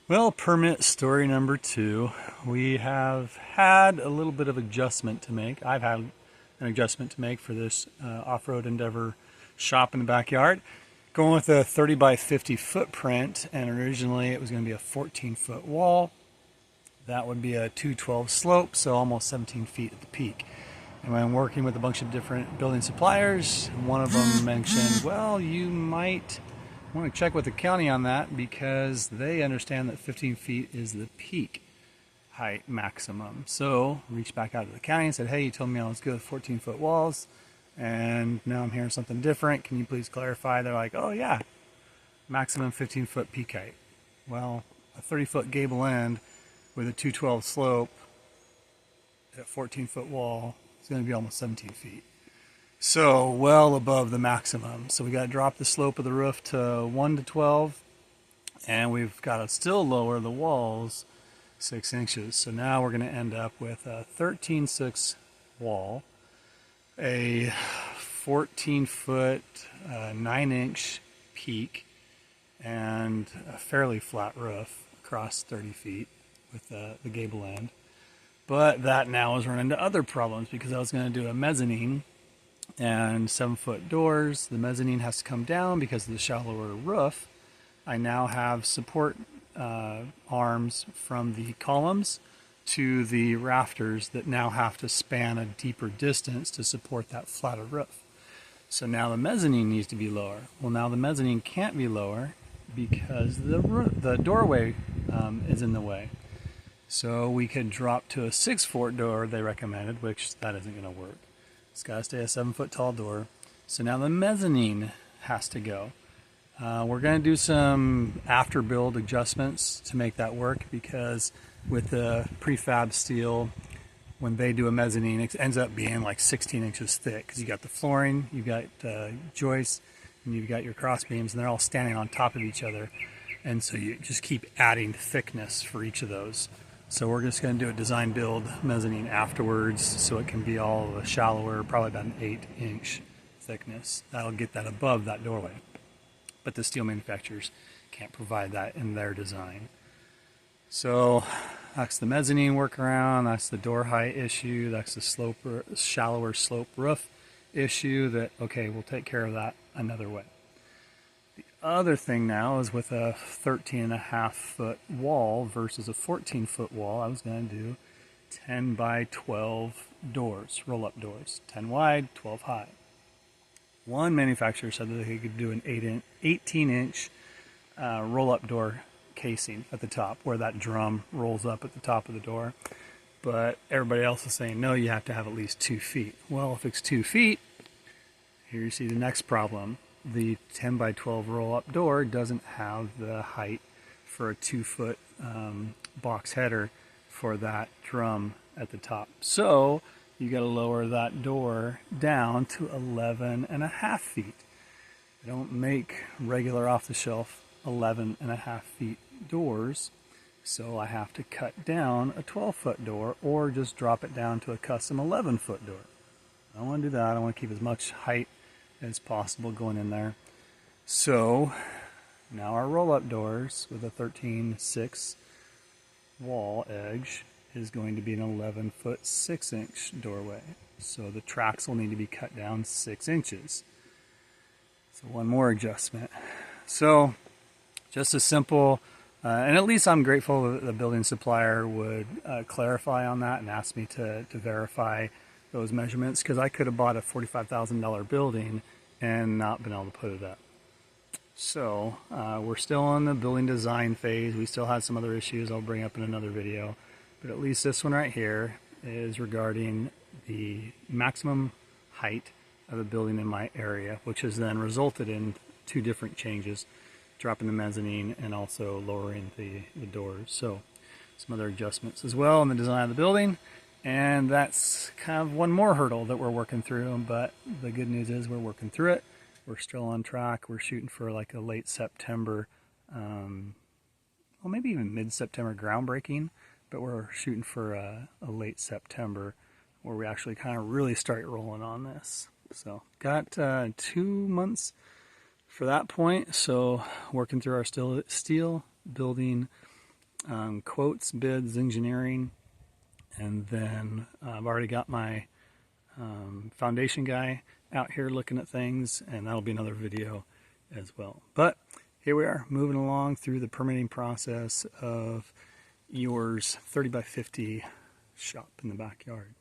Well, permit story number two. We have had a little bit of adjustment to make. I've had an adjustment to make for this off-road endeavor shop in the backyard. Going with a 30 by 50 footprint, and originally it was going to be a 14-foot wall. That would be a 212 slope, so almost 17 feet at the peak. And when I'm working with a bunch of different building suppliers, one of them mentioned, well, you might want to check with the county on that because they understand that 15 feet is the peak height maximum. So reached back out to the county and said, hey, you told me I was good with 14-foot walls, and now I'm hearing something different. Can you please clarify? They're like, oh yeah, maximum 15-foot peak height. Well, a 30-foot gable end with a 212 slope at a 14-foot wall is going to be almost 17 feet. So well above the maximum. So we got to drop the slope of the roof to 1 to 12, and we've got to still lower the walls 6 inches. So now we're going to end up with a 13.6 wall, a 14-foot, 9-inch peak, and a fairly flat roof across 30 feet with the gable end. But that now is running into other problems because I was going to do a mezzanine and 7-foot doors. The mezzanine has to come down because of the shallower roof. I now have support arms from the columns to the rafters that now have to span a deeper distance to support that flatter roof. So now the mezzanine needs to be lower. Well, now the mezzanine can't be lower because the doorway is in the way. So we could drop to a 6-foot door they recommended, which that isn't going to work. It's got to stay a 7-foot tall door. So now the mezzanine has to go. We're going to do some after build adjustments to make that work because with the prefab steel, when they do a mezzanine, it ends up being like 16 inches thick because you got the flooring, you've got joists, and you've got your cross beams, and they're all standing on top of each other. And so you just keep adding thickness for each of those. So we're just going to do a design build mezzanine afterwards so it can be all shallower, probably about an 8-inch thickness. That'll get that above that doorway. But the steel manufacturers can't provide that in their design. So that's the mezzanine workaround, that's the door height issue, that's the shallower slope roof issue that, okay, we'll take care of that another way. Other thing now is with a 13.5-foot wall versus a 14-foot wall, I was going to do 10 by 12 doors, roll-up doors, 10 wide, 12 high. One manufacturer said that they could do an 18-inch roll-up door casing at the top, where that drum rolls up at the top of the door. But everybody else is saying, no, you have to have at least 2 feet. Well, if it's 2 feet, here you see the next problem. The 10 by 12 roll-up door doesn't have the height for a 2-foot box header for that drum at the top. So you got to lower that door down to 11.5 feet. They don't make regular off-the-shelf 11.5 feet doors, so I have to cut down a 12-foot door or just drop it down to a custom 11-foot door. I don't want to do that. I want to keep as much height as possible going in there. So now our roll-up doors with a 13.6 wall edge is going to be an 11-foot 6-inch doorway. So the tracks will need to be cut down 6 inches. So one more adjustment. So just a simple, and at least I'm grateful that the building supplier would clarify on that and ask me to verify those measurements, because I could have bought a $45,000 building and not been able to put it up. So we're still in the building design phase. We still have some other issues I'll bring up in another video, but at least this one right here is regarding the maximum height of the building in my area, which has then resulted in 2 different changes, dropping the mezzanine and also lowering the doors. So some other adjustments as well in the design of the building. And that's kind of one more hurdle that we're working through, but the good news is we're working through it. We're still on track. We're shooting for like a late September, well, maybe even mid-September groundbreaking, but we're shooting for a late September where we actually kind of really start rolling on this. So got 2 months for that point. So working through our steel building quotes, bids, engineering, and then I've already got my foundation guy out here looking at things, and that'll be another video as well. But here we are, moving along through the permitting process of yours 30 by 50 shop in the backyard.